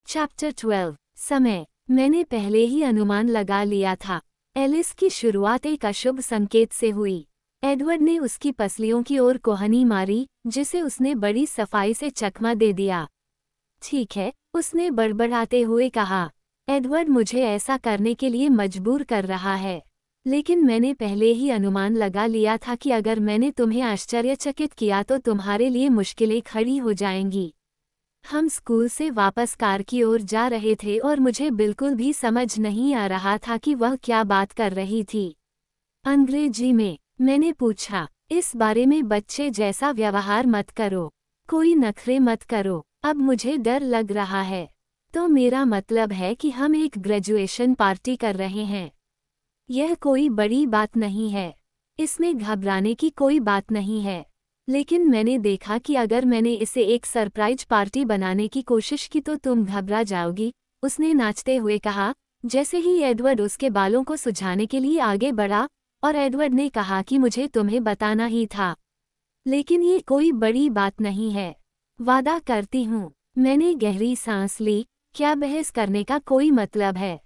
Chapter 12 समय। मैंने पहले ही अनुमान लगा लिया था। एलिस की शुरुआत एक अशुभ संकेत से हुई। एडवर्ड ने उसकी पसलियों की ओर कोहनी मारी, जिसे उसने बड़ी सफाई से चकमा दे दिया। ठीक है, उसने बड़बड़ाते हुए कहा। एडवर्ड मुझे ऐसा करने के लिए मजबूर कर रहा है, लेकिन मैंने पहले ही अनुमान लगा लिया था कि अगर मैंने तुम्हें आश्चर्यचकित किया तो तुम्हारे लिए मुश्किलें खड़ी हो जाएंगी। हम स्कूल से वापस कार की ओर जा रहे थे और मुझे बिल्कुल भी समझ नहीं आ रहा था कि वह क्या बात कर रही थी। अंग्रेजी में मैंने पूछा, इस बारे में बच्चे जैसा व्यवहार मत करो, कोई नखरे मत करो, अब मुझे डर लग रहा है। तो मेरा मतलब है कि हम एक ग्रेजुएशन पार्टी कर रहे हैं। यह कोई बड़ी बात नहीं है, इसमें घबराने की कोई बात नहीं है। लेकिन मैंने देखा कि अगर मैंने इसे एक सरप्राइज पार्टी बनाने की कोशिश की तो तुम घबरा जाओगी, उसने नाचते हुए कहा। जैसे ही एडवर्ड उसके बालों को सुझाने के लिए आगे बढ़ा और एडवर्ड ने कहा कि मुझे तुम्हें बताना ही था, लेकिन ये कोई बड़ी बात नहीं है, वादा करती हूँ। मैंने गहरी सांस ली। क्या बहस करने का कोई मतलब है?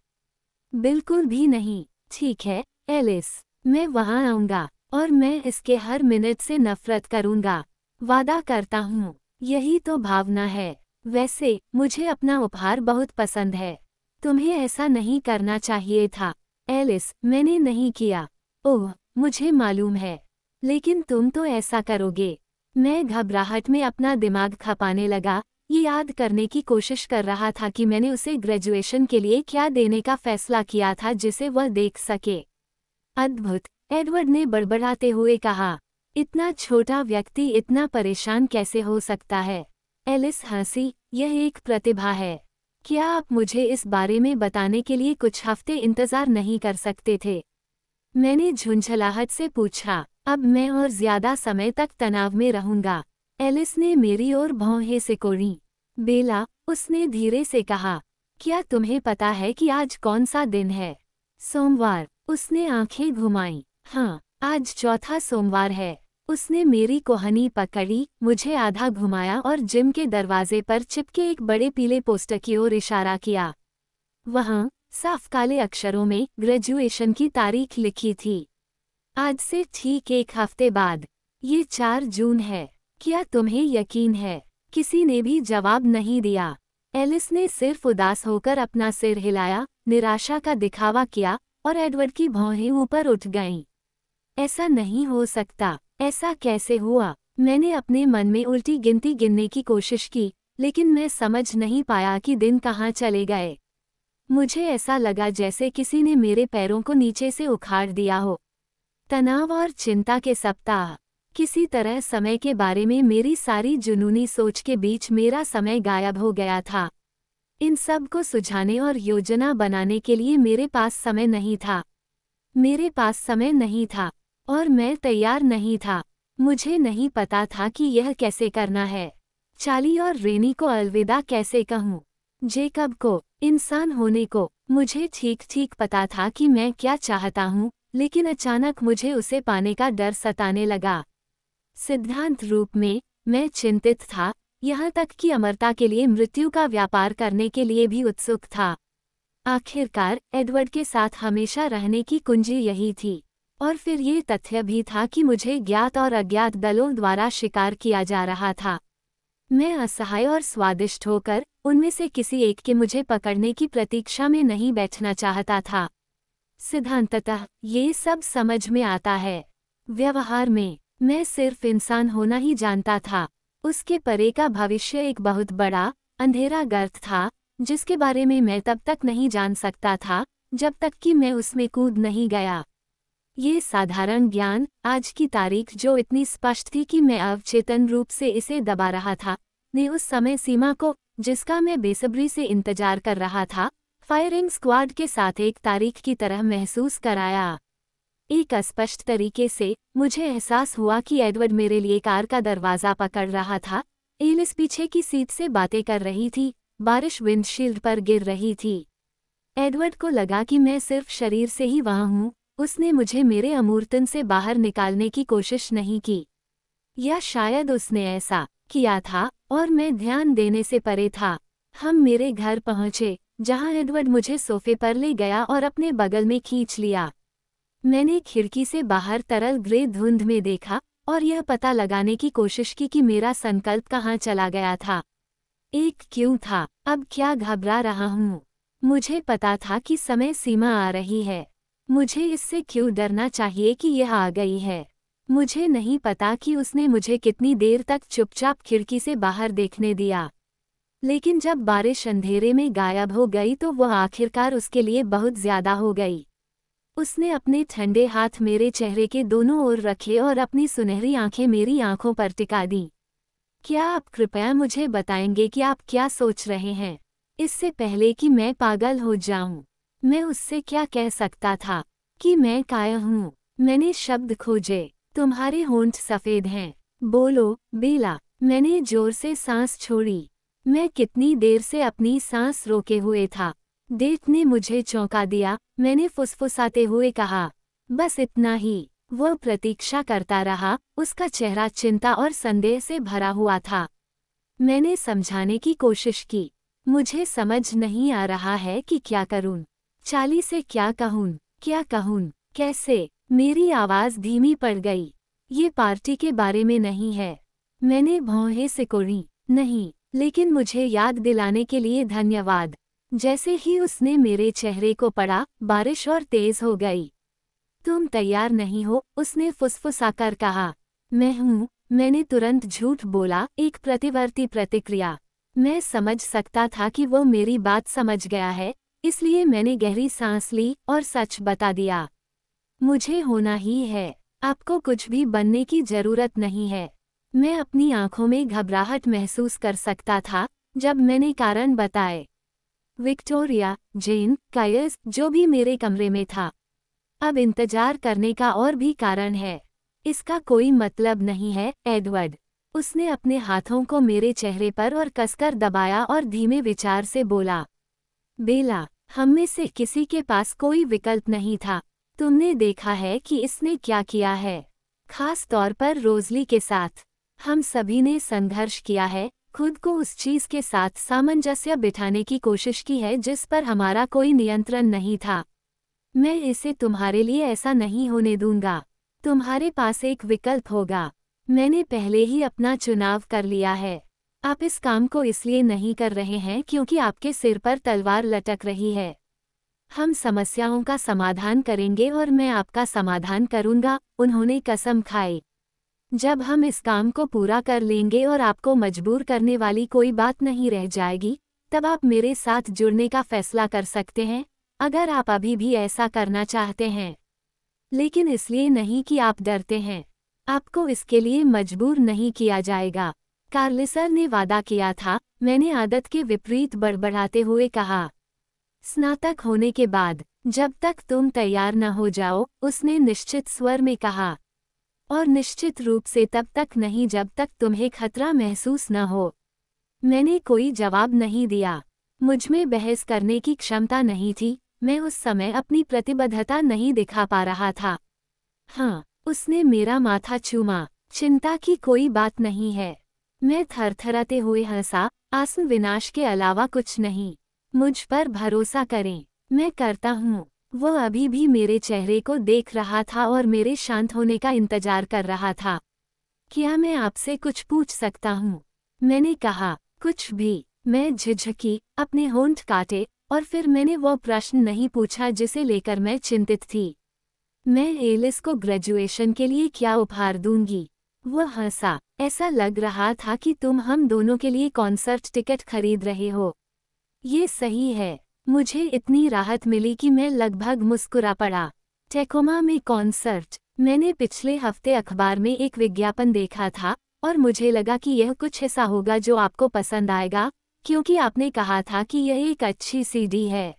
बिल्कुल भी नहीं। ठीक है एलिस, मैं वहाँ आऊँगा और मैं इसके हर मिनट से नफरत करूँगा, वादा करता हूँ। यही तो भावना है। वैसे मुझे अपना उपहार बहुत पसंद है। तुम्हें ऐसा नहीं करना चाहिए था एलिस। मैंने नहीं किया। ओह, मुझे मालूम है, लेकिन तुम तो ऐसा करोगे। मैं घबराहट में अपना दिमाग खपाने लगा, ये याद करने की कोशिश कर रहा था कि मैंने उसे ग्रेजुएशन के लिए क्या देने का फैसला किया था जिसे वह देख सके। अद्भुत, एडवर्ड ने बड़बड़ाते हुए कहा। इतना छोटा व्यक्ति इतना परेशान कैसे हो सकता है? एलिस हंसी। यह एक प्रतिभा है। क्या आप मुझे इस बारे में बताने के लिए कुछ हफ्ते इंतजार नहीं कर सकते थे? मैंने झुंझलाहट से पूछा। अब मैं और ज्यादा समय तक तनाव में रहूंगा। एलिस ने मेरी ओर भौहें सिकोड़ी। बेला, उसने धीरे से कहा, क्या तुम्हें पता है कि आज कौन सा दिन है? सोमवार। उसने आंखें घुमाईं। हाँ, आज चौथा सोमवार है। उसने मेरी कोहनी पकड़ी, मुझे आधा घुमाया और जिम के दरवाजे पर चिपके एक बड़े पीले पोस्टर की ओर इशारा किया। वहाँ साफ काले अक्षरों में ग्रेजुएशन की तारीख लिखी थी। आज से ठीक एक हफ्ते बाद। ये 4 जून है। क्या तुम्हें यकीन है? किसी ने भी जवाब नहीं दिया। एलिस ने सिर्फ उदास होकर अपना सिर हिलाया, निराशा का दिखावा किया और एडवर्ड की भौहें ऊपर उठ गईं। ऐसा नहीं हो सकता। ऐसा कैसे हुआ? मैंने अपने मन में उल्टी गिनती गिनने की कोशिश की, लेकिन मैं समझ नहीं पाया कि दिन कहाँ चले गए। मुझे ऐसा लगा जैसे किसी ने मेरे पैरों को नीचे से उखाड़ दिया हो। तनाव और चिंता के सप्ताह। किसी तरह समय के बारे में मेरी सारी जुनूनी सोच के बीच मेरा समय गायब हो गया था। इन सब को सुझाने और योजना बनाने के लिए मेरे पास समय नहीं था। मेरे पास समय नहीं था और मैं तैयार नहीं था। मुझे नहीं पता था कि यह कैसे करना है। चार्ली और रेनी को अलविदा कैसे कहूँ, जेकब को, इंसान होने को। मुझे ठीक ठीक पता था कि मैं क्या चाहता हूँ, लेकिन अचानक मुझे उसे पाने का डर सताने लगा। सिद्धांत रूप में मैं चिंतित था, यहाँ तक कि अमरता के लिए मृत्यु का व्यापार करने के लिए भी उत्सुक था। आखिरकार एडवर्ड के साथ हमेशा रहने की कुंजी यही थी। और फिर ये तथ्य भी था कि मुझे ज्ञात और अज्ञात दलों द्वारा शिकार किया जा रहा था। मैं असहाय और स्वादिष्ट होकर उनमें से किसी एक के मुझे पकड़ने की प्रतीक्षा में नहीं बैठना चाहता था। सिद्धांततः ये सब समझ में आता है। व्यवहार में मैं सिर्फ इंसान होना ही जानता था। उसके परे का भविष्य एक बहुत बड़ा अंधेरा गर्त था, जिसके बारे में मैं तब तक नहीं जान सकता था जब तक कि मैं उसमें कूद नहीं गया। ये साधारण ज्ञान, आज की तारीख जो इतनी स्पष्ट थी कि मैं अवचेतन रूप से इसे दबा रहा था, ने उस समय सीमा को, जिसका मैं बेसब्री से इंतजार कर रहा था, फायरिंग स्क्वाड के साथ एक तारीख की तरह महसूस कराया। एक अस्पष्ट तरीके से मुझे एहसास हुआ कि एडवर्ड मेरे लिए कार का दरवाज़ा पकड़ रहा था। एलिस पीछे की सीट से बातें कर रही थी, बारिश विंडशील्ड पर गिर रही थी। एडवर्ड को लगा कि मैं सिर्फ शरीर से ही वहाँ हूँ। उसने मुझे मेरे अमूर्तन से बाहर निकालने की कोशिश नहीं की, या शायद उसने ऐसा किया था और मैं ध्यान देने से परे था। हम मेरे घर पहुंचे, जहां एडवर्ड मुझे सोफे पर ले गया और अपने बगल में खींच लिया। मैंने खिड़की से बाहर तरल ग्रे धुंध में देखा और यह पता लगाने की कोशिश की कि मेरा संकल्प कहाँ चला गया था। एक क्यों था, अब क्या घबरा रहा हूँ। मुझे पता था कि समय सीमा आ रही है। मुझे इससे क्यों डरना चाहिए कि यह आ गई है। मुझे नहीं पता कि उसने मुझे कितनी देर तक चुपचाप खिड़की से बाहर देखने दिया, लेकिन जब बारिश अंधेरे में गायब हो गई तो वह आखिरकार उसके लिए बहुत ज्यादा हो गई। उसने अपने ठंडे हाथ मेरे चेहरे के दोनों ओर रखे और अपनी सुनहरी आंखें मेरी आंखों पर टिका दी। क्या आप कृपया मुझे बताएंगे कि आप क्या सोच रहे हैं, इससे पहले कि मैं पागल हो जाऊं? मैं उससे क्या कह सकता था कि मैं कायर हूँ। मैंने शब्द खोजे। तुम्हारे होंठ सफेद हैं। बोलो, बेला। मैंने जोर से सांस छोड़ी। मैं कितनी देर से अपनी सांस रोके हुए था। डेट ने मुझे चौंका दिया। मैंने फुसफुसाते हुए कहा, बस इतना ही। वह प्रतीक्षा करता रहा, उसका चेहरा चिंता और संदेह से भरा हुआ था। मैंने समझाने की कोशिश की। मुझे समझ नहीं आ रहा है कि क्या करूं। चाली से क्या कहूं, कैसे? मेरी आवाज धीमी पड़ गई। ये पार्टी के बारे में नहीं है। मैंने भौहें सिकोड़ी। नहीं, लेकिन मुझे याद दिलाने के लिए धन्यवाद। जैसे ही उसने मेरे चेहरे को पढ़ा, बारिश और तेज हो गई। तुम तैयार नहीं हो, उसने फुसफुसाकर कहा। मैं हूँ, मैंने तुरंत झूठ बोला, एक प्रतिवर्ती प्रतिक्रिया। मैं समझ सकता था कि वो मेरी बात समझ गया है, इसलिए मैंने गहरी सांस ली और सच बता दिया। मुझे होना ही है। आपको कुछ भी बनने की जरूरत नहीं है। मैं अपनी आंखों में घबराहट महसूस कर सकता था जब मैंने कारण बताए। विक्टोरिया, जेन, कायस, जो भी मेरे कमरे में था। अब इंतजार करने का और भी कारण है। इसका कोई मतलब नहीं है, एडवर्ड। उसने अपने हाथों को मेरे चेहरे पर और कसकर दबाया और धीमे विचार से बोला, बेला, हम में से किसी के पास कोई विकल्प नहीं था। तुमने देखा है कि इसने क्या किया है, खास तौर पर रोज़ली के साथ। हम सभी ने संघर्ष किया है, खुद को उस चीज के साथ सामंजस्य बिठाने की कोशिश की है जिस पर हमारा कोई नियंत्रण नहीं था। मैं इसे तुम्हारे लिए ऐसा नहीं होने दूंगा। तुम्हारे पास एक विकल्प होगा। मैंने पहले ही अपना चुनाव कर लिया है। आप इस काम को इसलिए नहीं कर रहे हैं क्योंकि आपके सिर पर तलवार लटक रही है। हम समस्याओं का समाधान करेंगे और मैं आपका समाधान करूंगा, उन्होंने कसम खाई। जब हम इस काम को पूरा कर लेंगे और आपको मजबूर करने वाली कोई बात नहीं रह जाएगी, तब आप मेरे साथ जुड़ने का फैसला कर सकते हैं, अगर आप अभी भी ऐसा करना चाहते हैं। लेकिन इसलिए नहीं कि आप डरते हैं। आपको इसके लिए मजबूर नहीं किया जाएगा। कार्लिसर ने वादा किया था, मैंने आदत के विपरीत बड़बड़ाते हुए कहा। स्नातक होने के बाद, जब तक तुम तैयार न हो जाओ, उसने निश्चित स्वर में कहा। और निश्चित रूप से तब तक नहीं जब तक तुम्हें खतरा महसूस न हो। मैंने कोई जवाब नहीं दिया। मुझमें बहस करने की क्षमता नहीं थी, मैं उस समय अपनी प्रतिबद्धता नहीं दिखा पा रहा था। हाँ, उसने मेरा माथा चूमा। चिंता की कोई बात नहीं है। मैं थरथराते हुए हंसा, आंसू विनाश के अलावा कुछ नहीं। मुझ पर भरोसा करें, मैं करता हूँ। वह अभी भी मेरे चेहरे को देख रहा था और मेरे शांत होने का इंतजार कर रहा था। क्या मैं आपसे कुछ पूछ सकता हूँ? मैंने कहा, कुछ भी। मैं झिझकी, अपने होंठ काटे, और फिर मैंने वो प्रश्न नहीं पूछा जिसे लेकर मैं चिंतित थी। मैं एलिस को ग्रेजुएशन के लिए क्या उपहार दूंगी? वह हंसा। ऐसा लग रहा था कि तुम हम दोनों के लिए कॉन्सर्ट टिकट खरीद रहे हो। ये सही है। मुझे इतनी राहत मिली कि मैं लगभग मुस्कुरा पड़ा। टेकोमा में कॉन्सर्ट। मैंने पिछले हफ्ते अखबार में एक विज्ञापन देखा था और मुझे लगा कि यह कुछ ऐसा होगा जो आपको पसंद आएगा, क्योंकि आपने कहा था कि यह एक अच्छी सीडी है।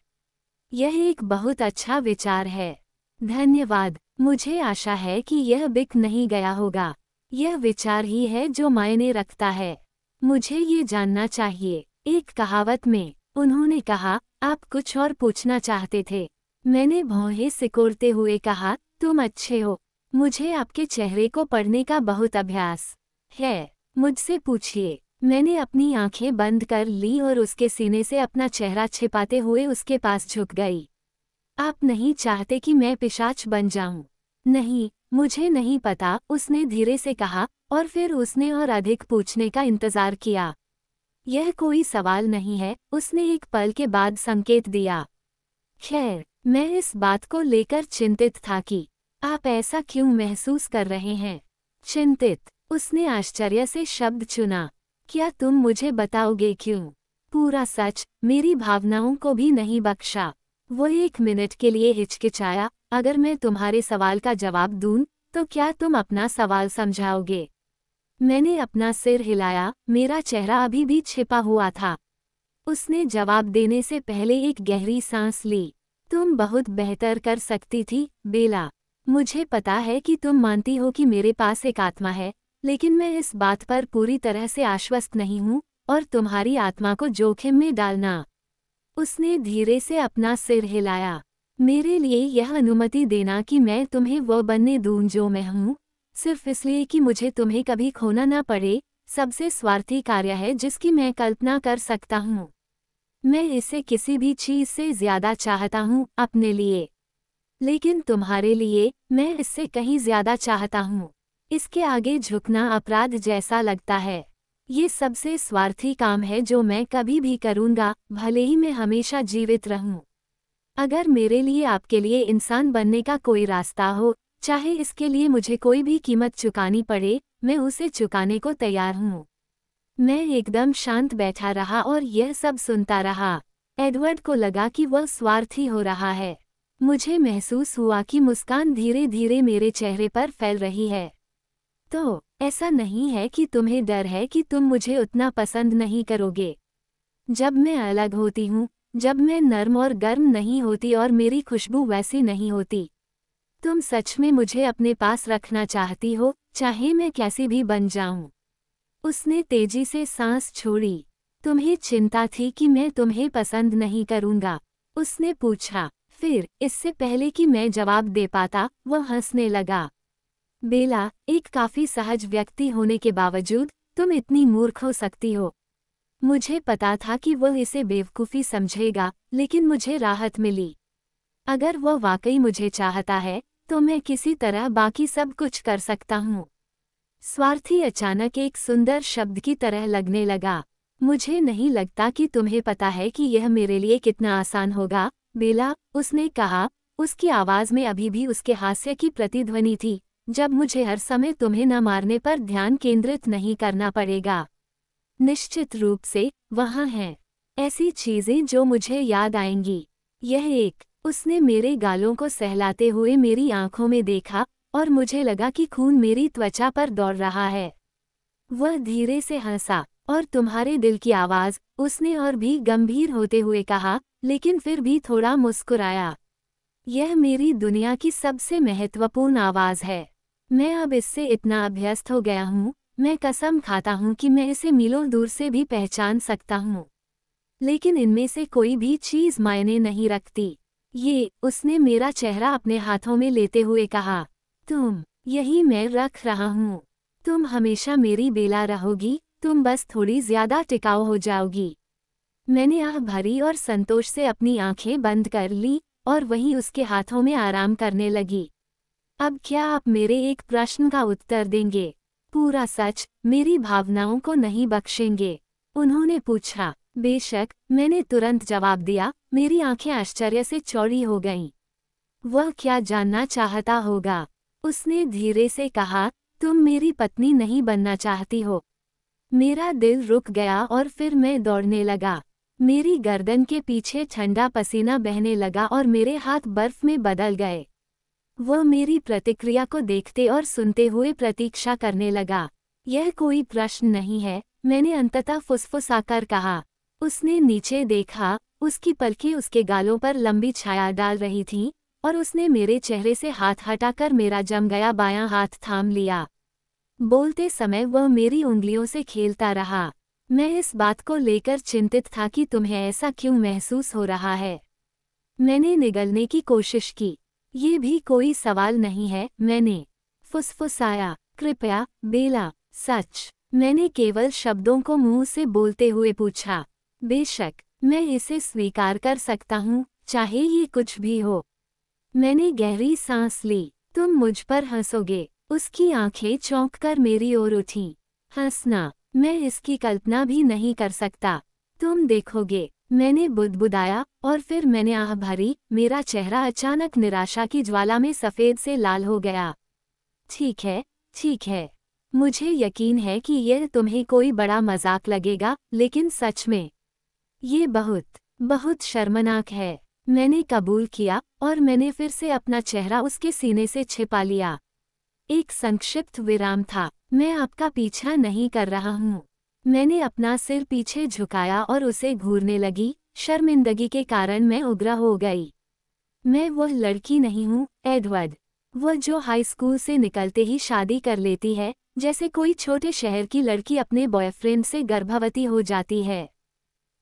यह एक बहुत अच्छा विचार है। धन्यवाद। मुझे आशा है कि यह बिक नहीं गया होगा। यह विचार ही है जो मायने रखता है। मुझे ये जानना चाहिए। एक कहावत में उन्होंने कहा, आप कुछ और पूछना चाहते थे। मैंने भौहें सिकोड़ते हुए कहा, तुम अच्छे हो। मुझे आपके चेहरे को पढ़ने का बहुत अभ्यास है। मुझसे पूछिए। मैंने अपनी आंखें बंद कर ली और उसके सीने से अपना चेहरा छिपाते हुए उसके पास झुक गई। आप नहीं चाहते कि मैं पिशाच बन जाऊं? नहीं, मुझे नहीं पता, उसने धीरे से कहा, और फिर उसने और अधिक पूछने का इंतजार किया। यह कोई सवाल नहीं है, उसने एक पल के बाद संकेत दिया। खैर, मैं इस बात को लेकर चिंतित था कि आप ऐसा क्यों महसूस कर रहे हैं? चिंतित, उसने आश्चर्य से शब्द चुना। क्या तुम मुझे बताओगे क्यों? पूरा सच, मेरी भावनाओं को भी नहीं बख्शा। वो 1 मिनट के लिए हिचकिचाया। अगर मैं तुम्हारे सवाल का जवाब दूं, तो क्या तुम अपना सवाल समझाओगे? मैंने अपना सिर हिलाया, मेरा चेहरा अभी भी छिपा हुआ था। उसने जवाब देने से पहले एक गहरी सांस ली। तुम बहुत बेहतर कर सकती थी, बेला। मुझे पता है कि तुम मानती हो कि मेरे पास एक आत्मा है, लेकिन मैं इस बात पर पूरी तरह से आश्वस्त नहीं हूँ, और तुम्हारी आत्मा को जोखिम में डालना। उसने धीरे से अपना सिर हिलाया। मेरे लिए यह अनुमति देना कि मैं तुम्हें वो बनने दूं जो मैं हूँ, सिर्फ इसलिए कि मुझे तुम्हें कभी खोना ना पड़े, सबसे स्वार्थी कार्य है जिसकी मैं कल्पना कर सकता हूँ। मैं इसे किसी भी चीज़ से ज़्यादा चाहता हूँ अपने लिए। लेकिन तुम्हारे लिए, मैं इससे कहीं ज़्यादा चाहता हूँ। इसके आगे झुकना अपराध जैसा लगता है। ये सबसे स्वार्थी काम है जो मैं कभी भी करूँगा, भले ही मैं हमेशा जीवित रहूँ। अगर मेरे लिए आपके लिए इंसान बनने का कोई रास्ता हो, चाहे इसके लिए मुझे कोई भी कीमत चुकानी पड़े, मैं उसे चुकाने को तैयार हूँ। मैं एकदम शांत बैठा रहा और यह सब सुनता रहा। एडवर्ड को लगा कि वह स्वार्थी हो रहा है। मुझे महसूस हुआ कि मुस्कान धीरे धीरे मेरे चेहरे पर फैल रही है। तो, ऐसा नहीं है कि तुम्हें डर है कि तुम मुझे उतना पसंद नहीं करोगे। जब मैं अलग होती हूँ, जब मैं नर्म और गर्म नहीं होती और मेरी खुशबू वैसी नहीं होती, तुम सच में मुझे अपने पास रखना चाहती हो, चाहे मैं कैसी भी बन जाऊं। उसने तेजी से सांस छोड़ी। तुम्हें चिंता थी कि मैं तुम्हें पसंद नहीं करूंगा? उसने पूछा। फिर, इससे पहले कि मैं जवाब दे पाता, वह हंसने लगा। बेला, एक काफी सहज व्यक्ति होने के बावजूद, तुम इतनी मूर्ख हो सकती हो। मुझे पता था कि वह इसे बेवकूफ़ी समझेगा, लेकिन मुझे राहत मिली। अगर वह वाकई मुझे चाहता है, तो मैं किसी तरह बाकी सब कुछ कर सकता हूँ। स्वार्थी अचानक एक सुंदर शब्द की तरह लगने लगा। मुझे नहीं लगता कि तुम्हें पता है कि यह मेरे लिए कितना आसान होगा, बेला, उसने कहा। उसकी आवाज़ में अभी भी उसके हास्य की प्रतिध्वनि थी। जब मुझे हर समय तुम्हें न मारने पर ध्यान केंद्रित नहीं करना पड़ेगा। निश्चित रूप से, वहाँ हैं ऐसी चीज़ें जो मुझे याद आएंगी। यह एक, उसने मेरे गालों को सहलाते हुए मेरी आंखों में देखा, और मुझे लगा कि खून मेरी त्वचा पर दौड़ रहा है। वह धीरे से हंसा। और तुम्हारे दिल की आवाज़, उसने और भी गंभीर होते हुए कहा, लेकिन फिर भी थोड़ा मुस्कुराया। यह मेरी दुनिया की सबसे महत्वपूर्ण आवाज़ है। मैं अब इससे इतना अभ्यस्त हो गया हूँ, मैं कसम खाता हूँ कि मैं इसे मीलों दूर से भी पहचान सकता हूँ। लेकिन इनमें से कोई भी चीज़ मायने नहीं रखती। ये, उसने मेरा चेहरा अपने हाथों में लेते हुए कहा। यही मैं रख रहा हूँ। तुम हमेशा मेरी बेला रहोगी, तुम बस थोड़ी ज़्यादा टिकाऊ हो जाओगी। मैंने आह भरी और संतोष से अपनी आंखें बंद कर ली, और वहीं उसके हाथों में आराम करने लगी। अब क्या आप मेरे एक प्रश्न का उत्तर देंगे? पूरा सच, मेरी भावनाओं को नहीं बख्शेंगे? उन्होंने पूछा। बेशक, मैंने तुरंत जवाब दिया, मेरी आंखें आश्चर्य से चौड़ी हो गईं। वह क्या जानना चाहता होगा? उसने धीरे से कहा, तुम मेरी पत्नी नहीं बनना चाहती हो? मेरा दिल रुक गया और फिर मैं दौड़ने लगा। मेरी गर्दन के पीछे ठंडा पसीना बहने लगा और मेरे हाथ बर्फ में बदल गए। वह मेरी प्रतिक्रिया को देखते और सुनते हुए प्रतीक्षा करने लगा। यह कोई प्रश्न नहीं है, मैंने अंततः फुसफुसाकर कहा। उसने नीचे देखा, उसकी पलकें उसके गालों पर लंबी छाया डाल रही थीं, और उसने मेरे चेहरे से हाथ हटाकर मेरा जम गया बायां हाथ थाम लिया। बोलते समय वह मेरी उंगलियों से खेलता रहा। मैं इस बात को लेकर चिंतित था कि तुम्हें ऐसा क्यों महसूस हो रहा है। मैंने निगलने की कोशिश की। ये भी कोई सवाल नहीं है, मैंने फुसफुसाया। कृपया, बेला, सच। मैंने केवल शब्दों को मुंह से बोलते हुए पूछा। बेशक, मैं इसे स्वीकार कर सकता हूँ, चाहे ये कुछ भी हो। मैंने गहरी सांस ली। तुम मुझ पर हंसोगे। उसकी आंखें चौंक कर मेरी ओर उठीं। हंसना, मैं इसकी कल्पना भी नहीं कर सकता। तुम देखोगे, मैंने बुदबुदाया, और फिर मैंने आह भरी। मेरा चेहरा अचानक निराशा की ज्वाला में सफ़ेद से लाल हो गया। ठीक है, ठीक है। मुझे यकीन है कि यह तुम्हें कोई बड़ा मजाक लगेगा, लेकिन सच में ये बहुत, बहुत शर्मनाक है। मैंने कबूल किया, और मैंने फिर से अपना चेहरा उसके सीने से छिपा लिया। एक संक्षिप्त विराम था। मैं आपका पीछा नहीं कर रहा हूँ। मैंने अपना सिर पीछे झुकाया और उसे घूरने लगी। शर्मिंदगी के कारण मैं उग्र हो गई। मैं वह लड़की नहीं हूँ, एडवर्ड। वह जो हाई स्कूल से निकलते ही शादी कर लेती है, जैसे कोई छोटे शहर की लड़की अपने बॉयफ्रेंड से गर्भवती हो जाती है।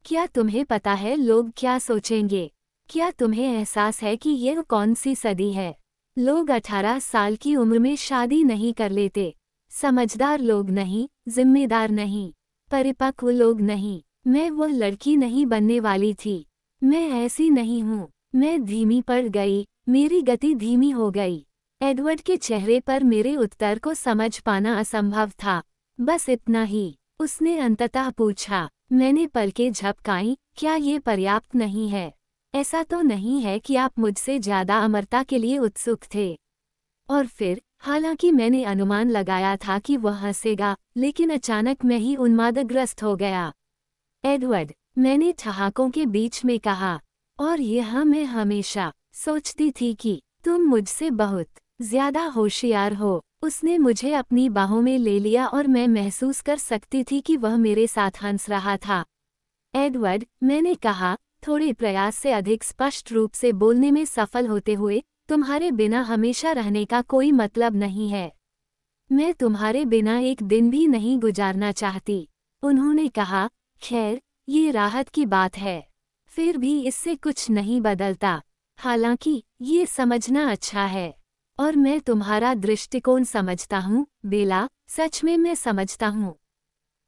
क्या तुम्हें पता है लोग क्या सोचेंगे? क्या तुम्हें एहसास है कि यह कौन सी सदी है? लोग 18 साल की उम्र में शादी नहीं कर लेते। समझदार लोग नहीं, जिम्मेदार नहीं, परिपक्व लोग नहीं। मैं वह लड़की नहीं बनने वाली थी। मैं ऐसी नहीं हूँ। मैं धीमी पड़ गई। मेरी गति धीमी हो गई। एडवर्ड के चेहरे पर मेरे उत्तर को समझ पाना असंभव था। बस इतना ही। उसने अंततः पूछा। मैंने पलकें झपकाईं। क्या ये पर्याप्त नहीं है? ऐसा तो नहीं है कि आप मुझसे ज्यादा अमरता के लिए उत्सुक थे? और फिर, हालांकि मैंने अनुमान लगाया था कि वह हंसेगा, लेकिन अचानक मैं ही उन्मादग्रस्त हो गया। एडवर्ड, मैंने ठहाकों के बीच में कहा, और यह मैं हमेशा सोचती थी कि तुम मुझसे बहुत ज्यादा होशियार हो। उसने मुझे अपनी बाहों में ले लिया और मैं महसूस कर सकती थी कि वह मेरे साथ हंस रहा था। एडवर्ड, मैंने कहा, थोड़े प्रयास से अधिक स्पष्ट रूप से बोलने में सफल होते हुए, तुम्हारे बिना हमेशा रहने का कोई मतलब नहीं है। मैं तुम्हारे बिना एक दिन भी नहीं गुजारना चाहती। उन्होंने कहा, खैर, ये राहत की बात है। फिर भी इससे कुछ नहीं बदलता। हालांकि, ये समझना अच्छा है। और मैं तुम्हारा दृष्टिकोण समझता हूँ, बेला, सच में मैं समझता हूँ।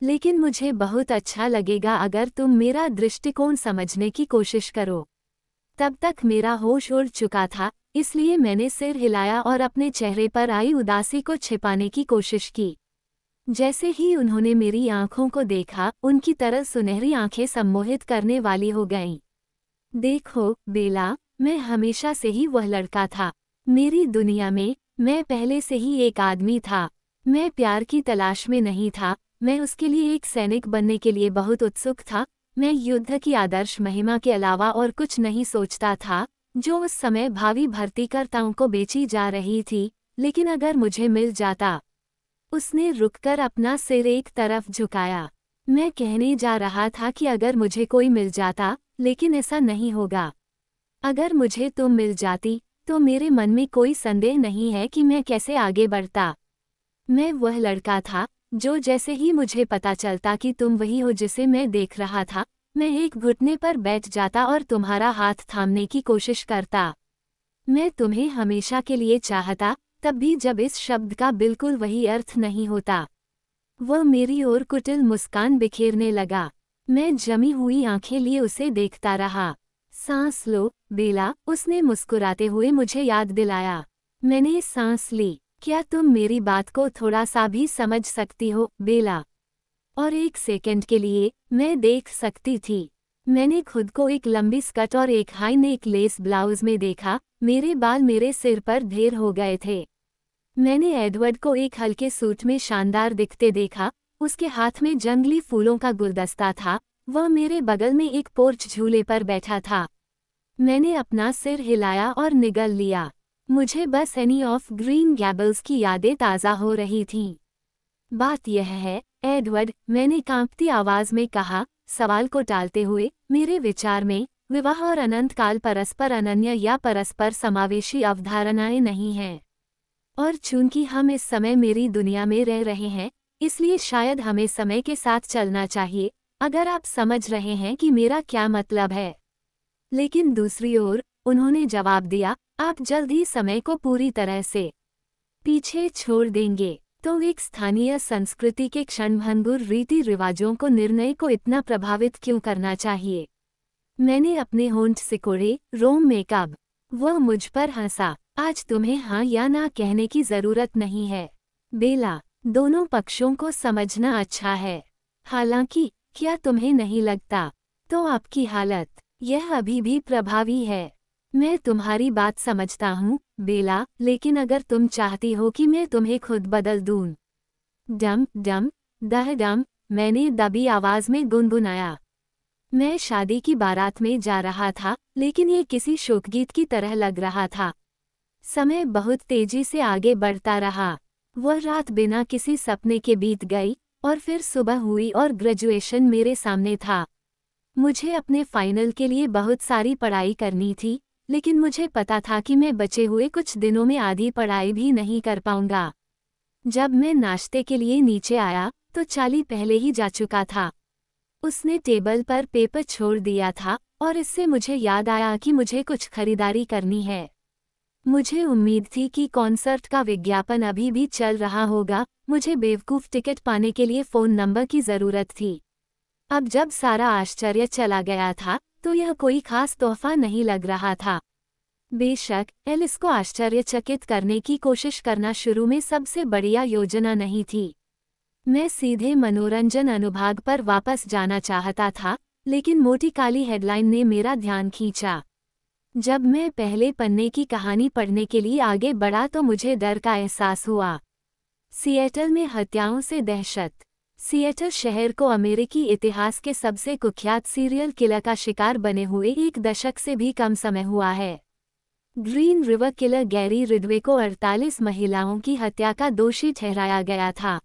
लेकिन मुझे बहुत अच्छा लगेगा अगर तुम मेरा दृष्टिकोण समझने की कोशिश करो। तब तक मेरा होश उड़ चुका था, इसलिए मैंने सिर हिलाया और अपने चेहरे पर आई उदासी को छिपाने की कोशिश की। जैसे ही उन्होंने मेरी आंखों को देखा, उनकी तरह सुनहरी आंखें सम्मोहित करने वाली हो गईं। देखो, बेला, मैं हमेशा से ही वह लड़का था। मेरी दुनिया में, मैं पहले से ही एक आदमी था। मैं प्यार की तलाश में नहीं था। मैं उसके लिए एक सैनिक बनने के लिए बहुत उत्सुक था। मैं युद्ध की आदर्श महिमा के अलावा और कुछ नहीं सोचता था, जो उस समय भावी भर्तीकर्ताओं को बेची जा रही थी। लेकिन अगर मुझे मिल जाता। उसने रुककर अपना सिर एक तरफ झुकाया। मैं कहने जा रहा था कि अगर मुझे कोई मिल जाता, लेकिन ऐसा नहीं होगा। अगर मुझे तुम मिल जाती, तो मेरे मन में कोई संदेह नहीं है कि मैं कैसे आगे बढ़ता। मैं वह लड़का था, जो जैसे ही मुझे पता चलता कि तुम वही हो जिसे मैं देख रहा था, मैं एक घुटने पर बैठ जाता और तुम्हारा हाथ थामने की कोशिश करता। मैं तुम्हें हमेशा के लिए चाहता, तब भी जब इस शब्द का बिल्कुल वही अर्थ नहीं होता। वह मेरी ओर कुटिल मुस्कान बिखेरने लगा। मैं जमी हुई आंखें लिए उसे देखता रहा। सांस लो, बेला, उसने मुस्कुराते हुए मुझे याद दिलाया। मैंने सांस ली। क्या तुम मेरी बात को थोड़ा सा भी समझ सकती हो, बेला? और एक सेकंड के लिए, मैं देख सकती थी। मैंने खुद को एक लंबी स्कर्ट और एक हाई नेक लेस ब्लाउज में देखा। मेरे बाल मेरे सिर पर ढेर हो गए थे। मैंने एडवर्ड को एक हल्के सूट में शानदार दिखते देखा। उसके हाथ में जंगली फूलों का गुलदस्ता था। वह मेरे बगल में एक पोर्च झूले पर बैठा था। मैंने अपना सिर हिलाया और निगल लिया। मुझे बस एनी ऑफ ग्रीन गैबल्स की यादें ताज़ा हो रही थीं। बात यह है, एडवर्ड, मैंने कांपती आवाज में कहा, सवाल को टालते हुए, मेरे विचार में, विवाह और अनंत काल परस्पर अनन्य या परस्पर समावेशी अवधारणाएं नहीं हैं। और चूंकि हम इस समय मेरी दुनिया में रह रहे हैं, इसलिए शायद हमें समय के साथ चलना चाहिए, अगर आप समझ रहे हैं कि मेरा क्या मतलब है। लेकिन दूसरी ओर, उन्होंने जवाब दिया, आप जल्द ही समय को पूरी तरह से पीछे छोड़ देंगे। तो एक स्थानीय संस्कृति के क्षणभंगुर रीति रिवाजों को निर्णय को इतना प्रभावित क्यों करना चाहिए? मैंने अपने होंठ सिकोड़े, रोम मेकअप। वह मुझ पर हंसा। आज तुम्हें हाँ या ना कहने की जरूरत नहीं है, बेला। दोनों पक्षों को समझना अच्छा है। हालांकि, क्या तुम्हें नहीं लगता? तो आपकी हालत, यह अभी भी प्रभावी है। मैं तुम्हारी बात समझता हूँ, बेला, लेकिन अगर तुम चाहती हो कि मैं तुम्हें खुद बदल दूँ। डम डम दह डम, मैंने दबी आवाज में गुनगुनाया। मैं शादी की बारात में जा रहा था, लेकिन ये किसी शोकगीत की तरह लग रहा था। समय बहुत तेजी से आगे बढ़ता रहा। वह रात बिना किसी सपने के बीत गई, और फिर सुबह हुई और ग्रेजुएशन मेरे सामने था। मुझे अपने फाइनल के लिए बहुत सारी पढ़ाई करनी थी, लेकिन मुझे पता था कि मैं बचे हुए कुछ दिनों में आधी पढ़ाई भी नहीं कर पाऊंगा। जब मैं नाश्ते के लिए नीचे आया, तो चाली पहले ही जा चुका था। उसने टेबल पर पेपर छोड़ दिया था, और इससे मुझे याद आया कि मुझे कुछ खरीदारी करनी है। मुझे उम्मीद थी कि कॉन्सर्ट का विज्ञापन अभी भी चल रहा होगा। मुझे बेवकूफ़ टिकट पाने के लिए फ़ोन नंबर की ज़रूरत थी। अब जब सारा आश्चर्य चला गया था, तो यह कोई खास तोहफा नहीं लग रहा था। बेशक, एलिस को आश्चर्यचकित करने की कोशिश करना शुरू में सबसे बढ़िया योजना नहीं थी। मैं सीधे मनोरंजन अनुभाग पर वापस जाना चाहता था, लेकिन मोटी काली हेडलाइन ने मेरा ध्यान खींचा। जब मैं पहले पन्ने की कहानी पढ़ने के लिए आगे बढ़ा तो मुझे डर का एहसास हुआ। सिएटल में हत्याओं से दहशत। सिएटल शहर को अमेरिकी इतिहास के सबसे कुख्यात सीरियल किलर का शिकार बने हुए 1 दशक से भी कम समय हुआ है। ग्रीन रिवर किलर गैरी रिडवे को 48 महिलाओं की हत्या का दोषी ठहराया गया था,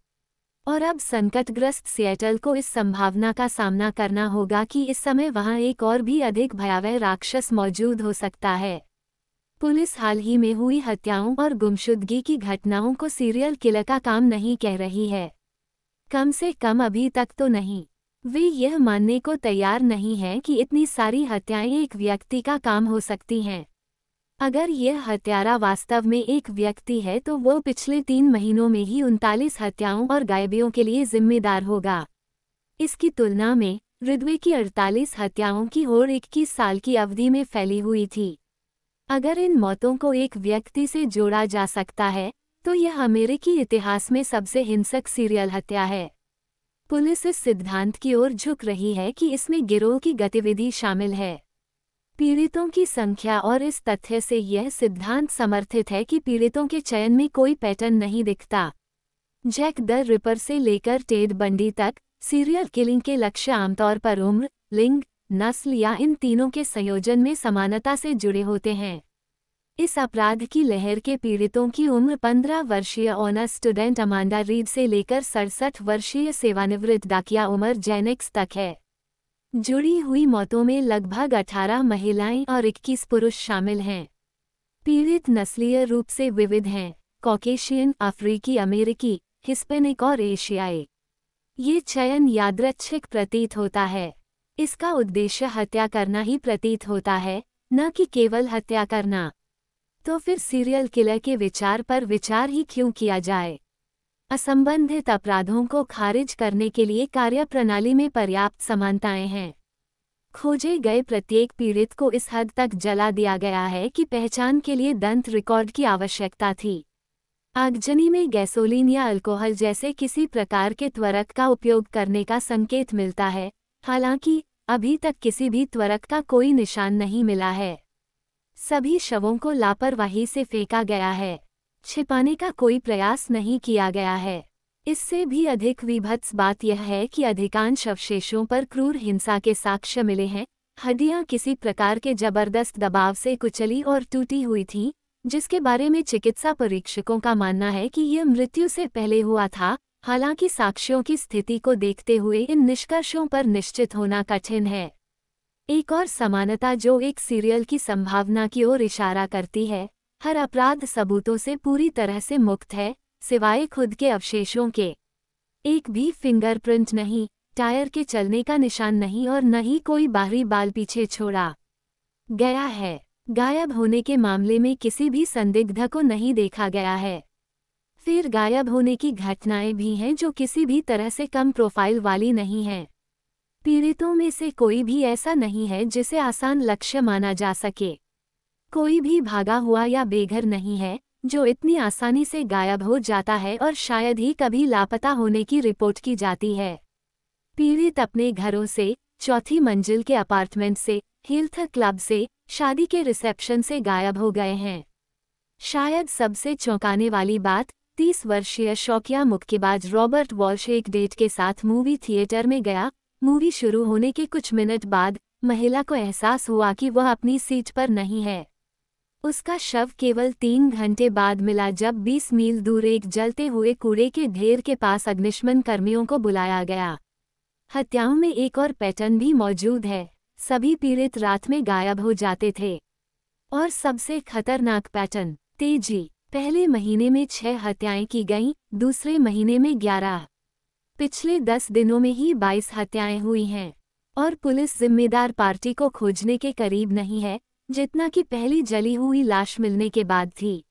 और अब संकटग्रस्त सिएटल को इस संभावना का सामना करना होगा कि इस समय वहां एक और भी अधिक भयावह राक्षस मौजूद हो सकता है। पुलिस हाल ही में हुई हत्याओं और गुमशुदगी की घटनाओं को सीरियल किलर का काम नहीं कह रही है। कम से कम अभी तक तो नहीं। वे यह मानने को तैयार नहीं हैं कि इतनी सारी हत्याएं एक व्यक्ति का काम हो सकती हैं। अगर यह हत्यारा वास्तव में एक व्यक्ति है तो वो पिछले 3 महीनों में ही 39 हत्याओं और गायबियों के लिए जिम्मेदार होगा। इसकी तुलना में रिडवे की 48 हत्याओं की होड़ 21 साल की अवधि में फैली हुई थी। अगर इन मौतों को एक व्यक्ति से जोड़ा जा सकता है, तो यह अमेरिकी इतिहास में सबसे हिंसक सीरियल हत्या है। पुलिस इस सिद्धांत की ओर झुक रही है कि इसमें गिरोह की गतिविधि शामिल है। पीड़ितों की संख्या और इस तथ्य से यह सिद्धांत समर्थित है कि पीड़ितों के चयन में कोई पैटर्न नहीं दिखता। जैक द रिपर से लेकर टेड बंडी तक, सीरियल किलिंग के लक्ष्य आमतौर पर उम्र, लिंग, नस्ल या इन तीनों के संयोजन में समानता से जुड़े होते हैं। इस अपराध की लहर के पीड़ितों की उम्र 15 वर्षीय ऑनर्स स्टूडेंट अमांडा रीड से लेकर 67 वर्षीय सेवानिवृत्त डाकिया उमर जेनिक्स तक है। जुड़ी हुई मौतों में लगभग 18 महिलाएं और 21 पुरुष शामिल हैं। पीड़ित नस्लीय रूप से विविध हैं: कॉकेशियन, अफ्रीकी अमेरिकी, हिस्पैनिक और एशियाई। ये चयन यादृच्छिक प्रतीत होता है। इसका उद्देश्य हत्या करना ही प्रतीत होता है, न कि केवल हत्या करना। तो फिर सीरियल किलर के विचार पर विचार ही क्यों किया जाए? असंबंधित अपराधों को खारिज करने के लिए कार्यप्रणाली में पर्याप्त समानताएं हैं। खोजे गए प्रत्येक पीड़ित को इस हद तक जला दिया गया है कि पहचान के लिए दंत रिकॉर्ड की आवश्यकता थी। आगजनी में गैसोलीन या अल्कोहल जैसे किसी प्रकार के त्वरक का उपयोग करने का संकेत मिलता है, हालांकि अभी तक किसी भी त्वरक का कोई निशान नहीं मिला है। सभी शवों को लापरवाही से फेंका गया है। छिपाने का कोई प्रयास नहीं किया गया है। इससे भी अधिक विभत्स बात यह है कि अधिकांश अवशेषों पर क्रूर हिंसा के साक्ष्य मिले हैं। हड्डियां किसी प्रकार के जबरदस्त दबाव से कुचली और टूटी हुई थीं, जिसके बारे में चिकित्सा परीक्षकों का मानना है कि यह मृत्यु से पहले हुआ था। हालांकि साक्ष्यों की स्थिति को देखते हुए इन निष्कर्षों पर निश्चित होना कठिन है। एक और समानता जो एक सीरियल की संभावना की ओर इशारा करती है, हर अपराध सबूतों से पूरी तरह से मुक्त है, सिवाय खुद के अवशेषों के। एक भी फिंगरप्रिंट नहीं, टायर के चलने का निशान नहीं और न ही कोई बाहरी बाल पीछे छोड़ा गया है। गायब होने के मामले में किसी भी संदिग्ध को नहीं देखा गया है। फिर गायब होने की घटनाएं भी हैं जो किसी भी तरह से कम प्रोफाइल वाली नहीं हैं। पीड़ितों में से कोई भी ऐसा नहीं है जिसे आसान लक्ष्य माना जा सके। कोई भी भागा हुआ या बेघर नहीं है जो इतनी आसानी से गायब हो जाता है और शायद ही कभी लापता होने की रिपोर्ट की जाती है। पीड़ित अपने घरों से, चौथी मंजिल के अपार्टमेंट से, हेल्थ क्लब से, शादी के रिसेप्शन से गायब हो गए हैं। शायद सबसे चौंकाने वाली बात, 30 वर्षीय शौकिया मुक्केबाज रॉबर्ट वॉल्श एक डेट के साथ मूवी थिएटर में गया। मूवी शुरू होने के कुछ मिनट बाद महिला को एहसास हुआ कि वह अपनी सीट पर नहीं है। उसका शव केवल 3 घंटे बाद मिला जब 20 मील दूर एक जलते हुए कूड़े के ढेर के पास अग्निशमन कर्मियों को बुलाया गया। हत्याओं में एक और पैटर्न भी मौजूद है। सभी पीड़ित रात में गायब हो जाते थे। और सबसे खतरनाक पैटर्न, तेजी। पहले महीने में 6 हत्याएं की गईं, दूसरे महीने में 11। पिछले 10 दिनों में ही 22 हत्याएं हुई हैं। और पुलिस जिम्मेदार पार्टी को खोजने के करीब नहीं है जितना कि पहली जली हुई लाश मिलने के बाद थी।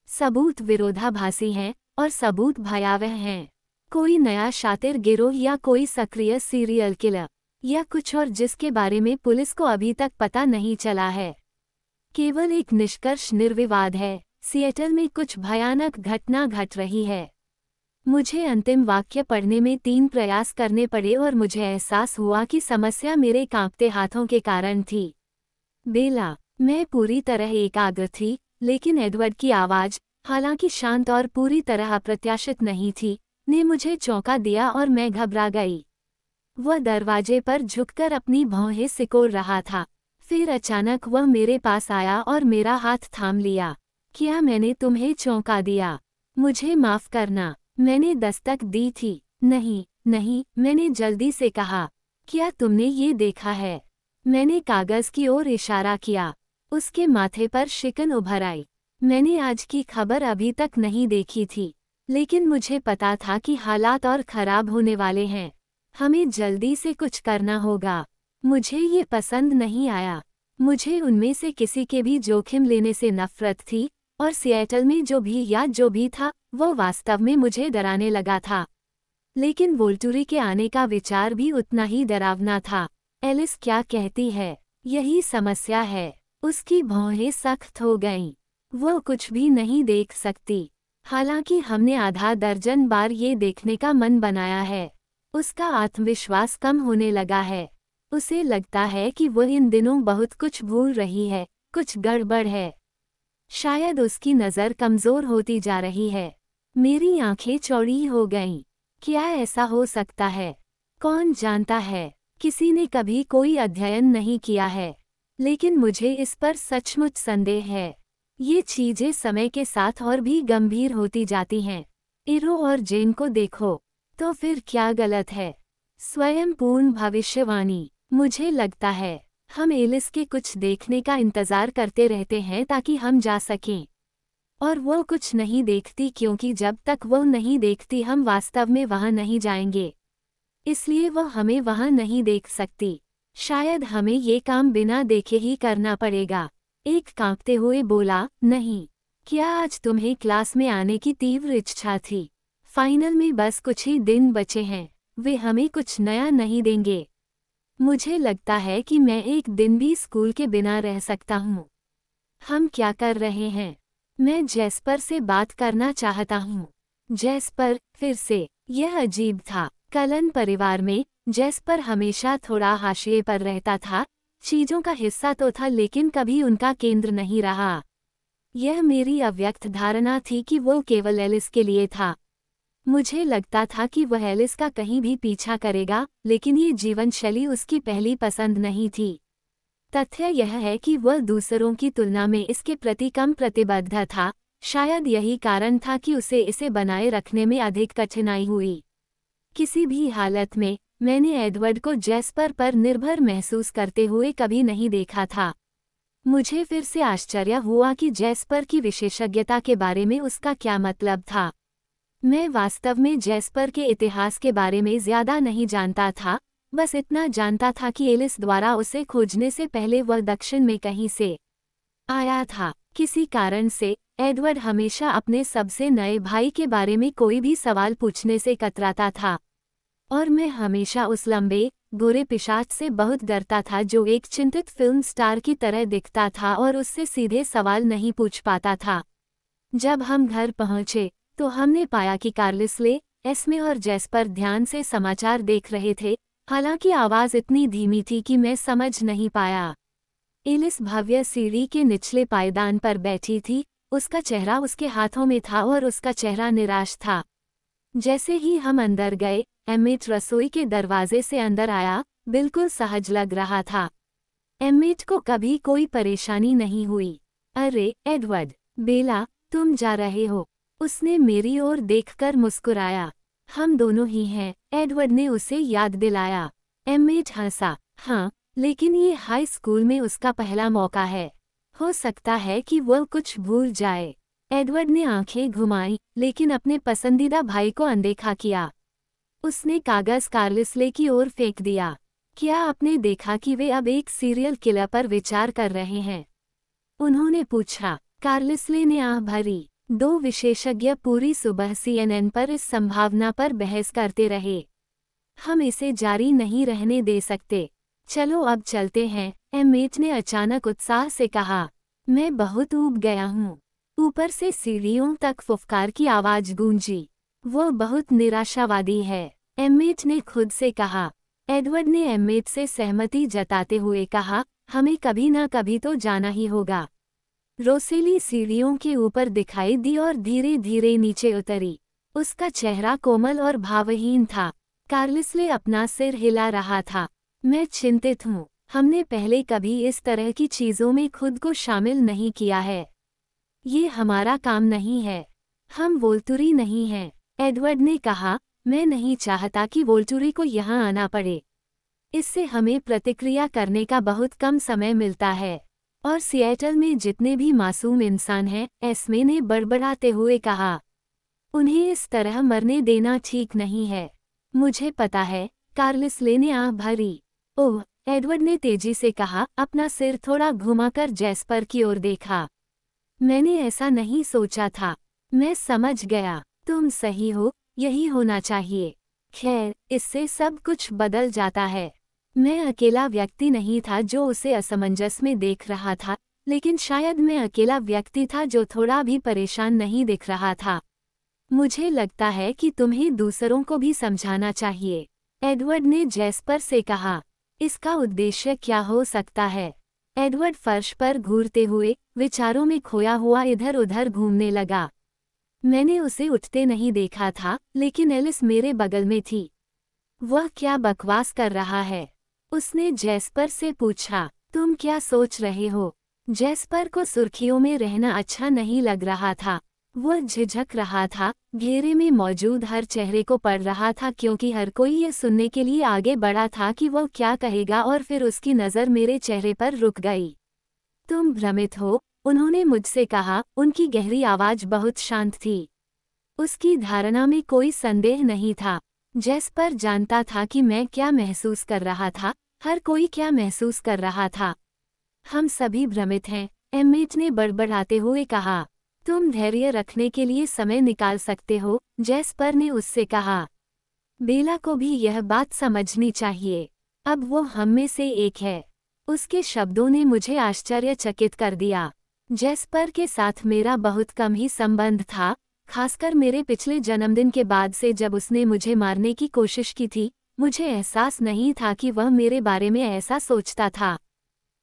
सबूत विरोधाभासी हैं और सबूत भयावह हैं। कोई नया शातिर गिरोह या कोई सक्रिय सीरियल किलर या कुछ और जिसके बारे में पुलिस को अभी तक पता नहीं चला है। केवल एक निष्कर्ष निर्विवाद है, सिएटल में कुछ भयानक घटना घट रही है। मुझे अंतिम वाक्य पढ़ने में 3 प्रयास करने पड़े और मुझे एहसास हुआ कि समस्या मेरे कांपते हाथों के कारण थी। बेला। मैं पूरी तरह एकाग्र थी, लेकिन एडवर्ड की आवाज़, हालांकि शांत और पूरी तरह अप्रत्याशित नहीं थी, ने मुझे चौंका दिया और मैं घबरा गई। वह दरवाजे पर झुककर अपनी भौहें सिकोड़ रहा था। फिर अचानक वह मेरे पास आया और मेरा हाथ थाम लिया। क्या मैंने तुम्हें चौंका दिया? मुझे माफ़ करना, मैंने दस्तक दी थी। नहीं, नहीं, मैंने जल्दी से कहा। क्या तुमने ये देखा है? मैंने कागज़ की ओर इशारा किया। उसके माथे पर शिकन उभर आई। मैंने आज की खबर अभी तक नहीं देखी थी, लेकिन मुझे पता था कि हालात और ख़राब होने वाले हैं। हमें जल्दी से कुछ करना होगा। मुझे ये पसंद नहीं आया। मुझे उनमें से किसी के भी जोखिम लेने से नफ़रत थी, और सिएटल में जो भी था, वो वास्तव में मुझे डराने लगा था। लेकिन वोल्टुरी के आने का विचार भी उतना ही डरावना था। एलिस क्या कहती है? यही समस्या है। उसकी भौहें सख्त हो गईं। वो कुछ भी नहीं देख सकती। हालांकि हमने आधा दर्जन बार ये देखने का मन बनाया है। उसका आत्मविश्वास कम होने लगा है। उसे लगता है कि वह इन दिनों बहुत कुछ भूल रही है, कुछ गड़बड़ है। शायद उसकी नज़र कमज़ोर होती जा रही है। मेरी आंखें चौड़ी हो गईं। क्या ऐसा हो सकता है? कौन जानता है? किसी ने कभी कोई अध्ययन नहीं किया है, लेकिन मुझे इस पर सचमुच संदेह है। ये चीज़ें समय के साथ और भी गंभीर होती जाती हैं। इरो और जेन को देखो, तो फिर क्या गलत है? स्वयं पूर्ण भविष्यवाणी। मुझे लगता है हम एलिस के कुछ देखने का इंतज़ार करते रहते हैं ताकि हम जा सकें। और वो कुछ नहीं देखती क्योंकि जब तक वो नहीं देखती हम वास्तव में वहाँ नहीं जाएंगे। इसलिए वह हमें वहाँ नहीं देख सकती। शायद हमें ये काम बिना देखे ही करना पड़ेगा। एक कांपते हुए बोला, नहीं। क्या आज तुम्हें क्लास में आने की तीव्र इच्छा थी? फाइनल में बस कुछ ही दिन बचे हैं। वे हमें कुछ नया नहीं देंगे। मुझे लगता है कि मैं एक दिन भी स्कूल के बिना रह सकता हूँ। हम क्या कर रहे हैं? मैं जैस्पर से बात करना चाहता हूँ। जैस्पर, फिर से। यह अजीब था। कलन परिवार में जैस्पर हमेशा थोड़ा हाशिए पर रहता था। चीज़ों का हिस्सा तो था लेकिन कभी उनका केंद्र नहीं रहा। यह मेरी अव्यक्त धारणा थी कि वो केवल एलिस के लिए था। मुझे लगता था कि वह एलिस का कहीं भी पीछा करेगा, लेकिन ये जीवन शैली उसकी पहली पसंद नहीं थी। तथ्य यह है कि वह दूसरों की तुलना में इसके प्रति कम प्रतिबद्ध था। शायद यही कारण था कि उसे इसे बनाए रखने में अधिक कठिनाई हुई। किसी भी हालत में मैंने एडवर्ड को जैस्पर पर निर्भर महसूस करते हुए कभी नहीं देखा था। मुझे फिर से आश्चर्य हुआ कि जैस्पर की विशेषज्ञता के बारे में उसका क्या मतलब था। मैं वास्तव में जैस्पर के इतिहास के बारे में ज़्यादा नहीं जानता था, बस इतना जानता था कि एलिस द्वारा उसे खोजने से पहले वह दक्षिण में कहीं से आया था। किसी कारण से एडवर्ड हमेशा अपने सबसे नए भाई के बारे में कोई भी सवाल पूछने से कतराता था, और मैं हमेशा उस लंबे, बुरे पिशाच से बहुत डरता था जो एक चिंतित फिल्म स्टार की तरह दिखता था और उससे सीधे सवाल नहीं पूछ पाता था। जब हम घर पहुंचे तो हमने पाया कि कार्लिसले, एस्मे और जेस्पर ध्यान से समाचार देख रहे थे, हालांकि आवाज़ इतनी धीमी थी कि मैं समझ नहीं पाया। एलिस भव्य सीढ़ी के निचले पायदान पर बैठी थी, उसका चेहरा उसके हाथों में था और उसका चेहरा निराश था। जैसे ही हम अंदर गए, एमिट रसोई के दरवाजे से अंदर आया, बिल्कुल सहज लग रहा था। एमिट को कभी कोई परेशानी नहीं हुई। अरे एडवर्ड, बेला, तुम जा रहे हो? उसने मेरी ओर देखकर मुस्कुराया। हम दोनों ही हैं, एडवर्ड ने उसे याद दिलाया। एमिट हंसा। हाँ, लेकिन ये हाई स्कूल में उसका पहला मौका है। हो सकता है कि वह कुछ भूल जाए। एडवर्ड ने आंखें घुमाई, लेकिन अपने पसंदीदा भाई को अनदेखा किया। उसने कागज कार्लिसले की ओर फेंक दिया। क्या आपने देखा कि वे अब एक सीरियल किलर पर विचार कर रहे हैं? उन्होंने पूछा। कार्लिसले ने आह भरी। 2 विशेषज्ञ पूरी सुबह CNN पर इस संभावना पर बहस करते रहे। हम इसे जारी नहीं रहने दे सकते। चलो अब चलते हैं, एमिट ने अचानक उत्साह से कहा। मैं बहुत ऊब गया हूँ। ऊपर से सीढ़ियों तक फुफकार की आवाज गूंजी। वो बहुत निराशावादी है, एमिट ने खुद से कहा। एडवर्ड ने एमिट से सहमति जताते हुए कहा, हमें कभी ना कभी तो जाना ही होगा। रोसेली सीढ़ियों के ऊपर दिखाई दी और धीरे धीरे नीचे उतरी। उसका चेहरा कोमल और भावहीन था। कार्लिसले अपना सिर हिला रहा था। मैं चिंतित हूँ। हमने पहले कभी इस तरह की चीज़ों में खुद को शामिल नहीं किया है। ये हमारा काम नहीं है। हम वोल्टुरी नहीं हैं, एडवर्ड ने कहा। मैं नहीं चाहता कि वोल्टुरी को यहाँ आना पड़े। इससे हमें प्रतिक्रिया करने का बहुत कम समय मिलता है। और सिएटल में जितने भी मासूम इंसान हैं, एस्मे ने बड़बड़ाते हुए कहा, उन्हें इस तरह मरने देना ठीक नहीं है। मुझे पता है, कार्लिसले ने आह भरी। ओह, एडवर्ड ने तेजी से कहा, अपना सिर थोड़ा घुमाकर जेस्पर की ओर देखा। मैंने ऐसा नहीं सोचा था। मैं समझ गया, तुम सही हो, यही होना चाहिए। खैर, इससे सब कुछ बदल जाता है। मैं अकेला व्यक्ति नहीं था जो उसे असमंजस में देख रहा था, लेकिन शायद मैं अकेला व्यक्ति था जो थोड़ा भी परेशान नहीं दिख रहा था। मुझे लगता है कि तुम्हें दूसरों को भी समझाना चाहिए, एडवर्ड ने जेस्पर से कहा। इसका उद्देश्य क्या हो सकता है? एडवर्ड फर्श पर घूरते हुए, विचारों में खोया हुआ इधर उधर घूमने लगा। मैंने उसे उठते नहीं देखा था, लेकिन एलिस मेरे बगल में थी। वह क्या बकवास कर रहा है? उसने जेस्पर से पूछा। तुम क्या सोच रहे हो? जेस्पर को सुर्खियों में रहना अच्छा नहीं लग रहा था। वह झिझक रहा था, घेरे में मौजूद हर चेहरे को पढ़ रहा था क्योंकि हर कोई ये सुनने के लिए आगे बढ़ा था कि वह क्या कहेगा, और फिर उसकी नज़र मेरे चेहरे पर रुक गई। तुम भ्रमित हो, उन्होंने मुझसे कहा। उनकी गहरी आवाज़ बहुत शांत थी। उसकी धारणा में कोई संदेह नहीं था। जेस्पर जानता था कि मैं क्या महसूस कर रहा था, हर कोई क्या महसूस कर रहा था। हम सभी भ्रमित हैं, एमिट ने बड़बड़ाते हुए कहा। तुम धैर्य रखने के लिए समय निकाल सकते हो, जेस्पर ने उससे कहा। बेला को भी यह बात समझनी चाहिए। अब वो हम में से एक है। उसके शब्दों ने मुझे आश्चर्यचकित कर दिया। जेस्पर के साथ मेरा बहुत कम ही संबंध था, खासकर मेरे पिछले जन्मदिन के बाद से जब उसने मुझे मारने की कोशिश की थी। मुझे एहसास नहीं था कि वह मेरे बारे में ऐसा सोचता था।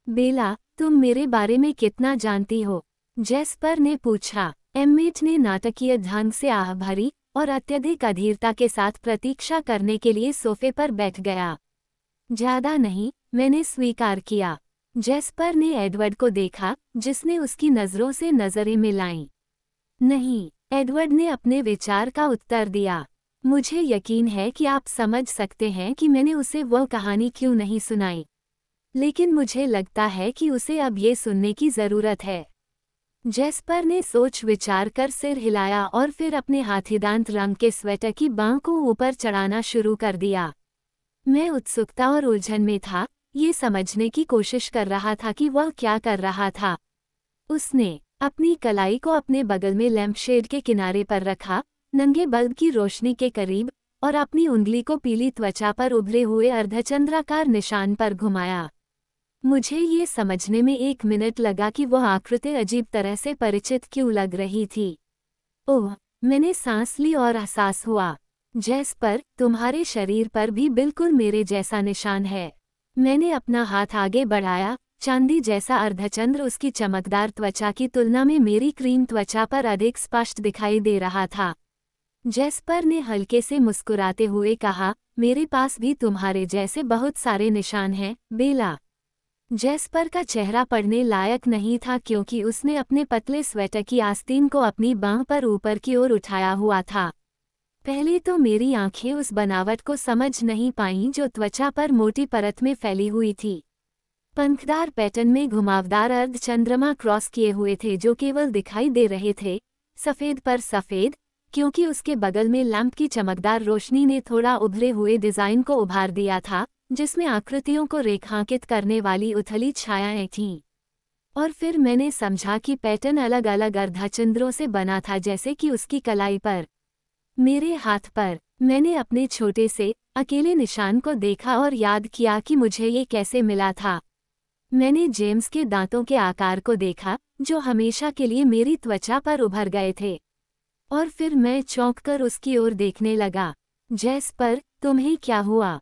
बेला, तुम मेरे बारे में कितना जानती हो? जेस्पर ने पूछा। एमिट ने नाटकीय ढंग से आह भरी और अत्यधिक अधीरता के साथ प्रतीक्षा करने के लिए सोफे पर बैठ गया। ज्यादा नहीं, मैंने स्वीकार किया। जेस्पर ने एडवर्ड को देखा, जिसने उसकी नज़रों से नज़रें मिलाईं। नहीं, एडवर्ड ने अपने विचार का उत्तर दिया। मुझे यकीन है कि आप समझ सकते हैं कि मैंने उसे वह कहानी क्यों नहीं सुनाई, लेकिन मुझे लगता है कि उसे अब ये सुनने की ज़रूरत है। जेस्पर ने सोच विचार कर सिर हिलाया और फिर अपने हाथीदांत रंग के स्वेटर की बांह को ऊपर चढ़ाना शुरू कर दिया। मैं उत्सुकता और उलझन में था, ये समझने की कोशिश कर रहा था कि वह क्या कर रहा था। उसने अपनी कलाई को अपने बगल में लैंपशेड के किनारे पर रखा, नंगे बल्ब की रोशनी के करीब, और अपनी उंगली को पीली त्वचा पर उभरे हुए अर्धचंद्राकार निशान पर घुमाया। मुझे ये समझने में 1 मिनट लगा कि वह आकृति अजीब तरह से परिचित क्यों लग रही थी। ओह! मैंने सांस ली और एहसास हुआ, जैस्पर, तुम्हारे शरीर पर भी बिल्कुल मेरे जैसा निशान है। मैंने अपना हाथ आगे बढ़ाया, चांदी जैसा अर्धचंद्र उसकी चमकदार त्वचा की तुलना में मेरी क्रीम त्वचा पर अधिक स्पष्ट दिखाई दे रहा था। जैस्पर ने हल्के से मुस्कुराते हुए कहा, मेरे पास भी तुम्हारे जैसे बहुत सारे निशान हैं, बेला। जैस्पर का चेहरा पढ़ने लायक नहीं था क्योंकि उसने अपने पतले स्वेटर की आस्तीन को अपनी बांह पर ऊपर की ओर उठाया हुआ था। पहले तो मेरी आंखें उस बनावट को समझ नहीं पाईं जो त्वचा पर मोटी परत में फैली हुई थी। पंखदार पैटर्न में घुमावदार अर्धचंद्रमा क्रॉस किए हुए थे जो केवल दिखाई दे रहे थे, सफ़ेद पर सफ़ेद, क्योंकि उसके बगल में लैंप की चमकदार रोशनी ने थोड़ा उभरे हुए डिज़ाइन को उभार दिया था, जिसमें आकृतियों को रेखांकित करने वाली उथली छायाएं थीं। और फिर मैंने समझा कि पैटर्न अलग-अलग अर्धचंद्रों से बना था, जैसे कि उसकी कलाई पर, मेरे हाथ पर। मैंने अपने छोटे से, अकेले निशान को देखा और याद किया कि मुझे ये कैसे मिला था। मैंने जेम्स के दांतों के आकार को देखा, जो हमेशा के लिए मेरी त्वचा पर उभर गए थे। और फिर मैं चौंककर उसकी ओर देखने लगा। जैस्पर, तुम्हें क्या हुआ?